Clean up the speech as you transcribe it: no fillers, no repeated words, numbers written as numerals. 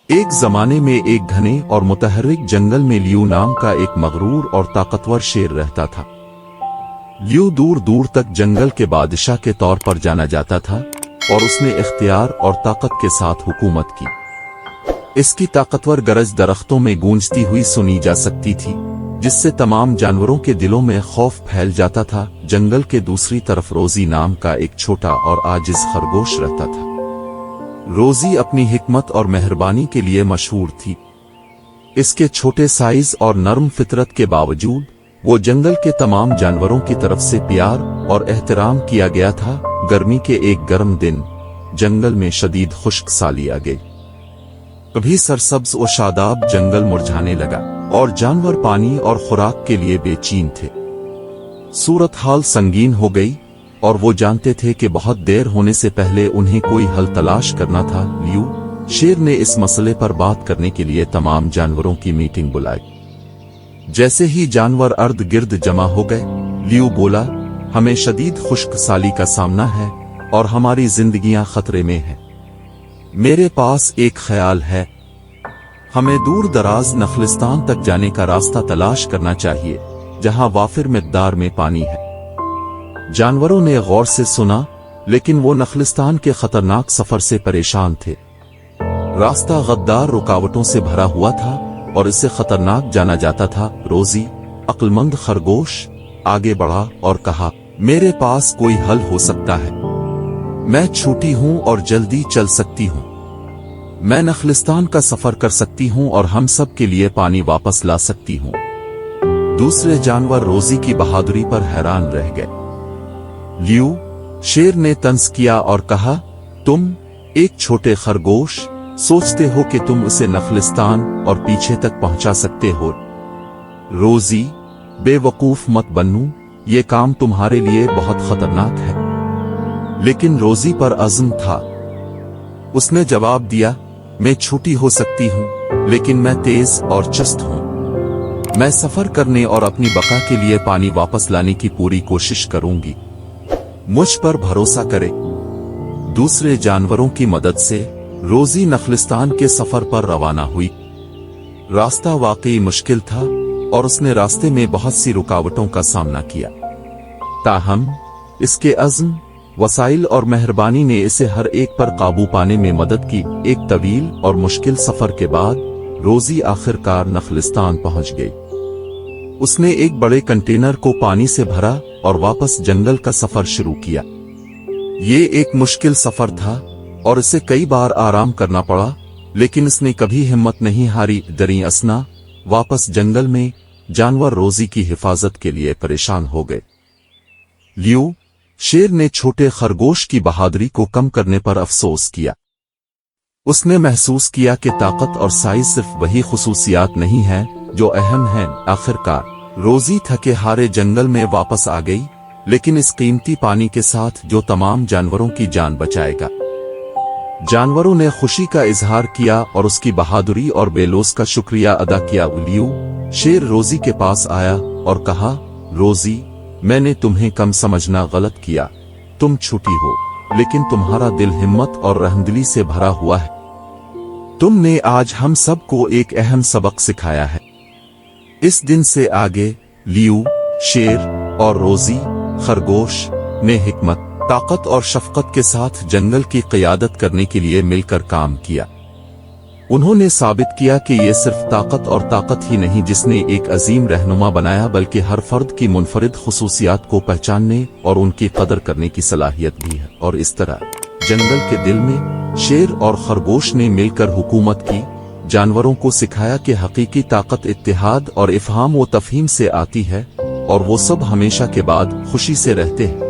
ایک زمانے میں ایک گھنے اور متحرک جنگل میں لیو نام کا ایک مغرور اور طاقتور شیر رہتا تھا۔ لیو دور دور تک جنگل کے بادشاہ کے طور پر جانا جاتا تھا اور اس نے اختیار اور طاقت کے ساتھ حکومت کی۔ اس کی طاقتور گرج درختوں میں گونجتی ہوئی سنی جا سکتی تھی، جس سے تمام جانوروں کے دلوں میں خوف پھیل جاتا تھا۔ جنگل کے دوسری طرف روزی نام کا ایک چھوٹا اور عاجز خرگوش رہتا تھا۔ روزی اپنی حکمت اور مہربانی کے لیے مشہور تھی۔ اس کے چھوٹے سائز اور نرم فطرت کے باوجود وہ جنگل کے تمام جانوروں کی طرف سے پیار اور احترام کیا گیا تھا۔ گرمی کے ایک گرم دن جنگل میں شدید خشک سالی آ گئی۔ کبھی سرسبز و شاداب جنگل مرجھانے لگا اور جانور پانی اور خوراک کے لیے بے چین تھے۔ صورتحال سنگین ہو گئی اور وہ جانتے تھے کہ بہت دیر ہونے سے پہلے انہیں کوئی حل تلاش کرنا تھا۔ لیو شیر نے اس مسئلے پر بات کرنے کے لیے تمام جانوروں کی میٹنگ بلائی۔ جیسے ہی جانور ارد گرد جمع ہو گئے، لیو بولا، ہمیں شدید خشک سالی کا سامنا ہے اور ہماری زندگیاں خطرے میں ہیں۔ میرے پاس ایک خیال ہے، ہمیں دور دراز نخلستان تک جانے کا راستہ تلاش کرنا چاہیے جہاں وافر مقدار میں پانی ہے۔ جانوروں نے غور سے سنا، لیکن وہ نخلستان کے خطرناک سفر سے پریشان تھے۔ راستہ غدار رکاوٹوں سے بھرا ہوا تھا اور اسے خطرناک جانا جاتا تھا۔ روزی، عقل مند خرگوش، آگے بڑھا اور کہا، میرے پاس کوئی حل ہو سکتا ہے۔ میں چھوٹی ہوں اور جلدی چل سکتی ہوں۔ میں نخلستان کا سفر کر سکتی ہوں اور ہم سب کے لیے پانی واپس لا سکتی ہوں۔ دوسرے جانور روزی کی بہادری پر حیران رہ گئے۔ لیو شیر نے طنز کیا اور کہا، تم ایک چھوٹے خرگوش سوچتے ہو کہ تم اسے نخلستان اور پیچھے تک پہنچا سکتے ہو؟ روزی، بے وقوف مت بنو، یہ کام تمہارے لیے بہت خطرناک ہے۔ لیکن روزی پر عزم تھا۔ اس نے جواب دیا، میں چھوٹی ہو سکتی ہوں لیکن میں تیز اور چست ہوں۔ میں سفر کرنے اور اپنی بقا کے لیے پانی واپس لانے کی پوری کوشش کروں گی۔ مجھ پر بھروسہ کرے۔ دوسرے جانوروں کی مدد سے روزی نخلستان کے سفر پر روانہ ہوئی۔ راستہ واقعی مشکل تھا اور اس نے راستے میں بہت سی رکاوٹوں کا سامنا کیا، تاہم اس کے عزم، وسائل اور مہربانی نے اسے ہر ایک پر قابو پانے میں مدد کی۔ ایک طویل اور مشکل سفر کے بعد روزی آخر کار نخلستان پہنچ گئی۔ اس نے ایک بڑے کنٹینر کو پانی سے بھرا اور واپس جنگل کا سفر شروع کیا۔ یہ ایک مشکل سفر تھا اور اسے کئی بار آرام کرنا پڑا، لیکن اس نے کبھی ہمت نہیں ہاری۔ دریں اثنا واپس جنگل میں جانور روزی کی حفاظت کے لیے پریشان ہو گئے۔ لیو شیر نے چھوٹے خرگوش کی بہادری کو کم کرنے پر افسوس کیا۔ اس نے محسوس کیا کہ طاقت اور سائز صرف وہی خصوصیات نہیں ہیں جو اہم ہیں۔ آخر کار روزی تھکے ہارے جنگل میں واپس آ گئی، لیکن اس قیمتی پانی کے ساتھ جو تمام جانوروں کی جان بچائے گا۔ جانوروں نے خوشی کا اظہار کیا اور اس کی بہادری اور بے لوث کا شکریہ ادا کیا۔ لیو شیر روزی کے پاس آیا اور کہا، روزی، میں نے تمہیں کم سمجھنا غلط کیا۔ تم چھوٹی ہو لیکن تمہارا دل ہمت اور رحمدلی سے بھرا ہوا ہے۔ تم نے آج ہم سب کو ایک اہم سبق سکھایا ہے۔ اس دن سے آگے لیو شیر اور روزی خرگوش نے حکمت، طاقت اور شفقت کے ساتھ جنگل کی قیادت کرنے کے لیے مل کر کام کیا۔ انہوں نے ثابت کیا کہ یہ صرف طاقت ہی نہیں جس نے ایک عظیم رہنما بنایا، بلکہ ہر فرد کی منفرد خصوصیات کو پہچاننے اور ان کی قدر کرنے کی صلاحیت بھی ہے۔ اور اس طرح جنگل کے دل میں شیر اور خرگوش نے مل کر حکومت کی، جانوروں کو سکھایا کہ حقیقی طاقت اتحاد اور افہام و تفہیم سے آتی ہے، اور وہ سب ہمیشہ کے بعد خوشی سے رہتے ہیں۔